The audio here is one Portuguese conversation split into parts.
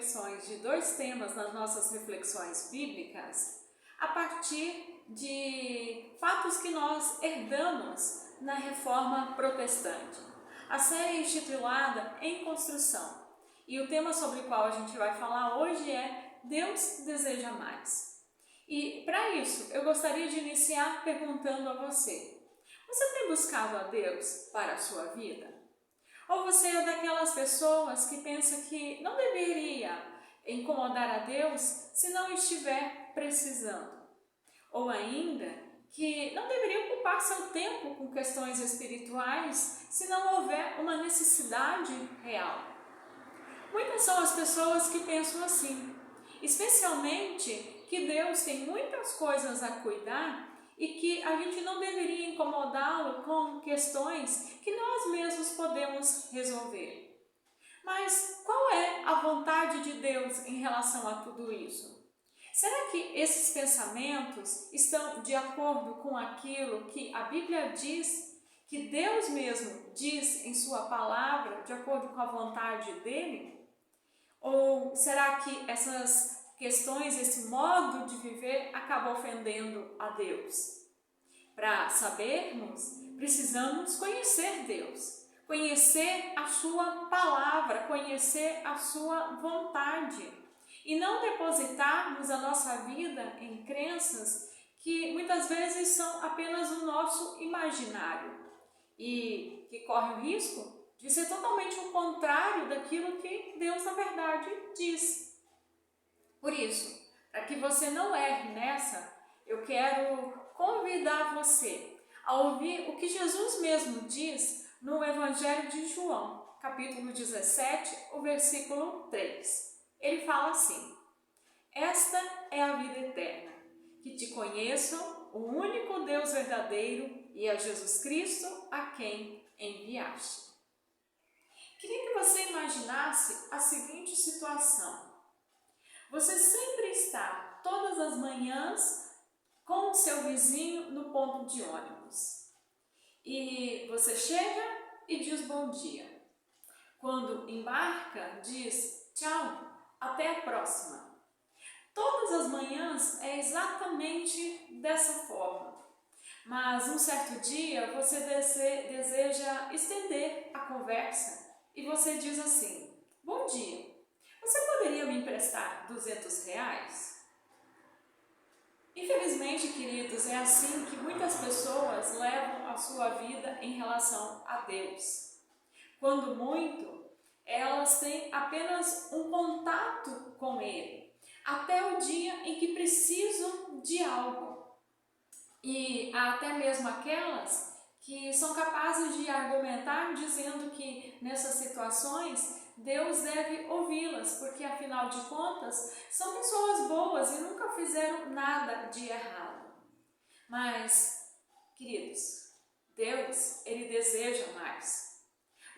reflexões de dois temas nas nossas reflexões bíblicas a partir de fatos que nós herdamos na Reforma Protestante. A série é intitulada Em Construção e o tema sobre o qual a gente vai falar hoje é Deus deseja mais. E para isso eu gostaria de iniciar perguntando a você: você tem buscado a Deus para a sua vida? Ou você é daquelas pessoas que pensa que não deveria incomodar a Deus se não estiver precisando? Ou ainda que não deveria ocupar seu tempo com questões espirituais se não houver uma necessidade real? Muitas são as pessoas que pensam assim, especialmente que Deus tem muitas coisas a cuidar e que a gente não deveria incomodá-lo com questões que nós mesmos podemos resolver. Mas qual é a vontade de Deus em relação a tudo isso? Será que esses pensamentos estão de acordo com aquilo que a Bíblia diz, que Deus mesmo diz em sua palavra, de acordo com a vontade dele? Ou será que essas questões, esse modo de viver acaba ofendendo a Deus? Para sabermos, precisamos conhecer Deus, conhecer a sua palavra, conhecer a sua vontade e não depositarmos a nossa vida em crenças que muitas vezes são apenas o nosso imaginário e que corre o risco de ser totalmente o contrário daquilo que Deus na verdade diz. Por isso, para que você não erre nessa, eu quero convidar você a ouvir o que Jesus mesmo diz no Evangelho de João, capítulo 17, o versículo 3. Ele fala assim: esta é a vida eterna, que te conheçam, o único Deus verdadeiro e a Jesus Cristo a quem enviaste. Queria que você imaginasse a seguinte situação. Você sempre está, todas as manhãs, com o seu vizinho no ponto de ônibus. E você chega e diz bom dia. Quando embarca, diz tchau, até a próxima. Todas as manhãs é exatamente dessa forma. Mas um certo dia você deseja estender a conversa e você diz assim: bom dia. Você poderia me emprestar R$200? Infelizmente, queridos, é assim que muitas pessoas levam a sua vida em relação a Deus. Quando muito, elas têm apenas um contato com Ele, até o dia em que precisam de algo. E há até mesmo aquelas que são capazes de argumentar dizendo que nessas situações Deus deve ouvi-las, porque afinal de contas são pessoas boas e nunca fizeram nada de errado. Mas, queridos, Deus, Ele deseja mais.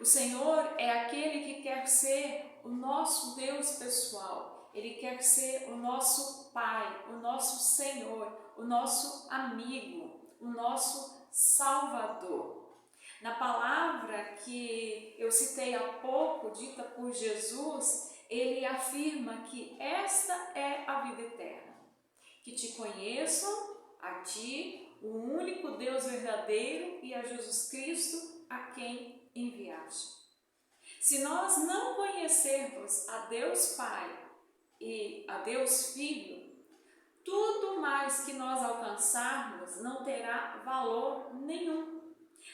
O Senhor é aquele que quer ser o nosso Deus pessoal. Ele quer ser o nosso Pai, o nosso Senhor, o nosso amigo, o nosso Salvador. Na palavra que eu citei há pouco, dita por Jesus, ele afirma que esta é a vida eterna, que te conheçam, a ti, o único Deus verdadeiro, e a Jesus Cristo, a quem enviaste. Se nós não conhecermos a Deus Pai e a Deus Filho, tudo mais que nós alcançarmos não terá valor nenhum.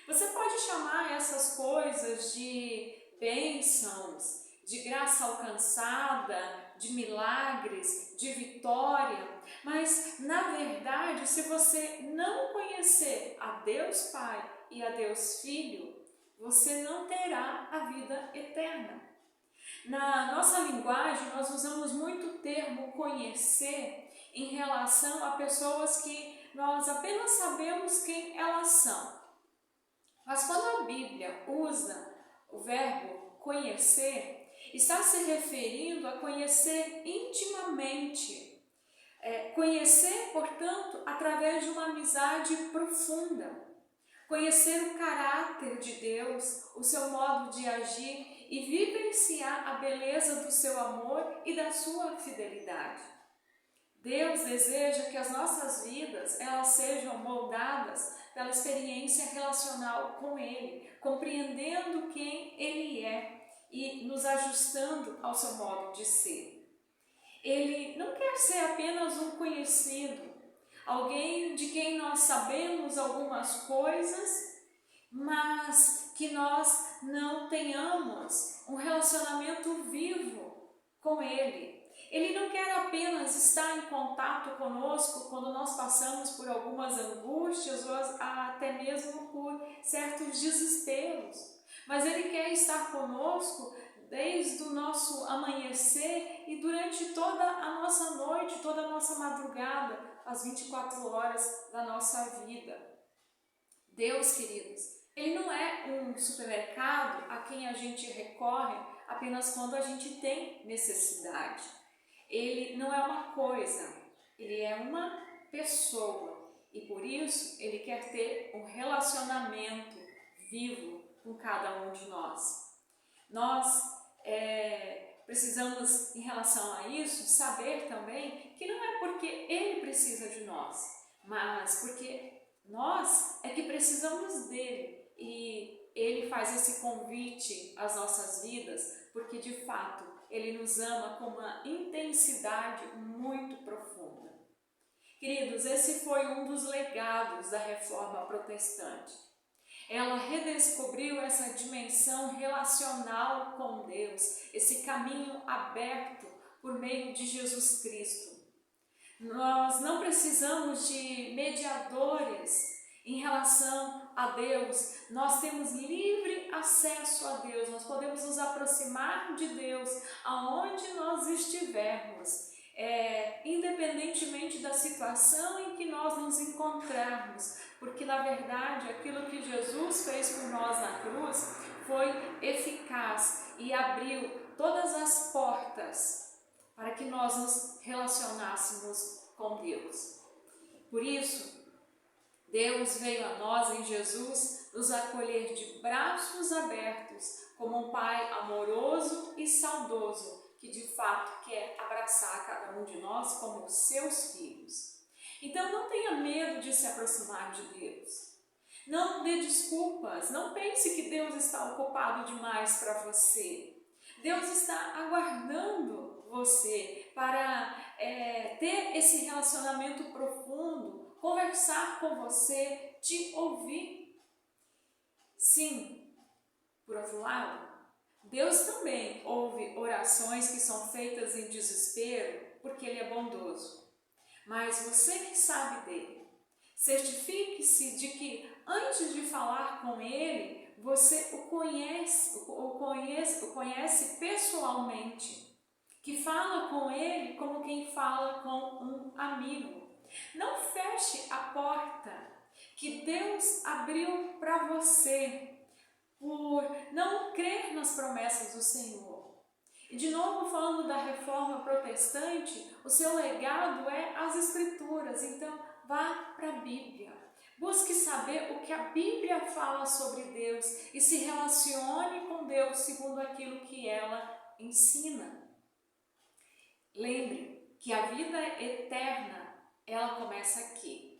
Você pode chamar essas coisas de bênçãos, de graça alcançada, de milagres, de vitória, mas na verdade, se você não conhecer a Deus Pai e a Deus Filho, você não terá a vida eterna. Na nossa linguagem, nós usamos muito o termo conhecer em relação a pessoas que nós apenas sabemos quem elas são. Mas quando a Bíblia usa o verbo conhecer, está se referindo a conhecer intimamente. Conhecer, portanto, através de uma amizade profunda. Conhecer o caráter de Deus, o seu modo de agir e vivenciar a beleza do seu amor e da sua fidelidade. Deus deseja que as nossas vidas elas sejam moldadas pela experiência relacional com Ele, compreendendo quem Ele é e nos ajustando ao seu modo de ser. Ele não quer ser apenas um conhecido, alguém de quem nós sabemos algumas coisas, mas que nós não tenhamos um relacionamento vivo com Ele. Ele não quer apenas estar em contato conosco quando nós passamos por algumas angústias ou até mesmo por certos desesperos, mas Ele quer estar conosco desde o nosso amanhecer e durante toda a nossa noite, toda a nossa madrugada, as 24 horas da nossa vida. Deus, queridos, Ele não é um supermercado a quem a gente recorre apenas quando a gente tem necessidade. Ele não é uma coisa, Ele é uma pessoa e por isso Ele quer ter um relacionamento vivo com cada um de nós. Nós precisamos, em relação a isso, saber também que não é porque Ele precisa de nós, mas porque nós é que precisamos dele e Ele faz esse convite às nossas vidas porque de fato Ele nos ama com uma intensidade muito profunda. Queridos, esse foi um dos legados da Reforma Protestante. Ela redescobriu essa dimensão relacional com Deus, esse caminho aberto por meio de Jesus Cristo. Nós não precisamos de mediadores em relação a Deus, nós temos livre acesso a Deus, nós podemos nos aproximar de Deus aonde nós estivermos, independentemente da situação em que nós nos encontrarmos, porque na verdade aquilo que Jesus fez por nós na cruz foi eficaz e abriu todas as portas para que nós nos relacionássemos com Deus. Por isso, Deus veio a nós em Jesus nos acolher de braços abertos como um Pai amoroso e saudoso que de fato quer abraçar cada um de nós como seus filhos. Então não tenha medo de se aproximar de Deus. Não dê desculpas, não pense que Deus está ocupado demais para você. Deus está aguardando você para ter esse relacionamento profundo, conversar com você, te ouvir. Sim, por outro lado, Deus também ouve orações que são feitas em desespero, porque Ele é bondoso. Mas você que sabe dele, certifique-se de que antes de falar com Ele, você o conhece pessoalmente, que fala com Ele como quem fala com um amigo. Não feche a porta que Deus abriu para você por não crer nas promessas do Senhor. E de novo falando da Reforma Protestante, o seu legado é as Escrituras, então vá para a Bíblia. Busque saber o que a Bíblia fala sobre Deus e se relacione com Deus segundo aquilo que ela ensina. Lembre que a vida eterna, ela começa aqui.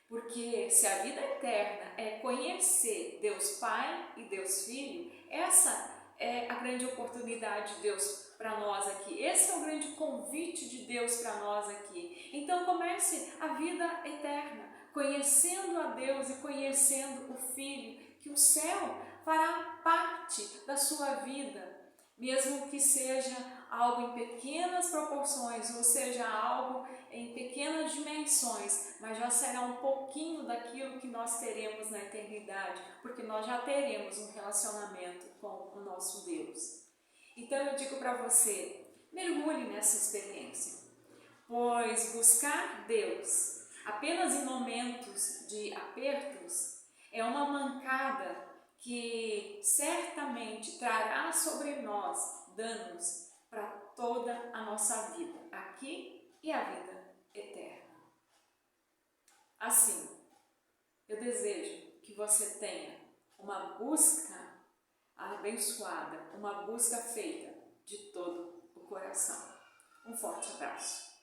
Porque se a vida eterna é conhecer Deus Pai e Deus Filho, essa é a grande oportunidade de Deus para nós aqui. Esse é o grande convite de Deus para nós aqui. Então comece a vida eterna, conhecendo a Deus e conhecendo o Filho, que o céu fará parte da sua vida, mesmo que seja algo em pequenas proporções, ou seja, algo em pequenas dimensões, mas já será um pouquinho daquilo que nós teremos na eternidade, porque nós já teremos um relacionamento com o nosso Deus. Então eu digo para você, mergulhe nessa experiência, pois buscar Deus apenas em momentos de apertos é uma mancada que certamente trará sobre nós danos para toda a nossa vida, aqui e a vida eterna. Assim, eu desejo que você tenha uma busca abençoada, uma busca feita de todo o coração. Um forte abraço.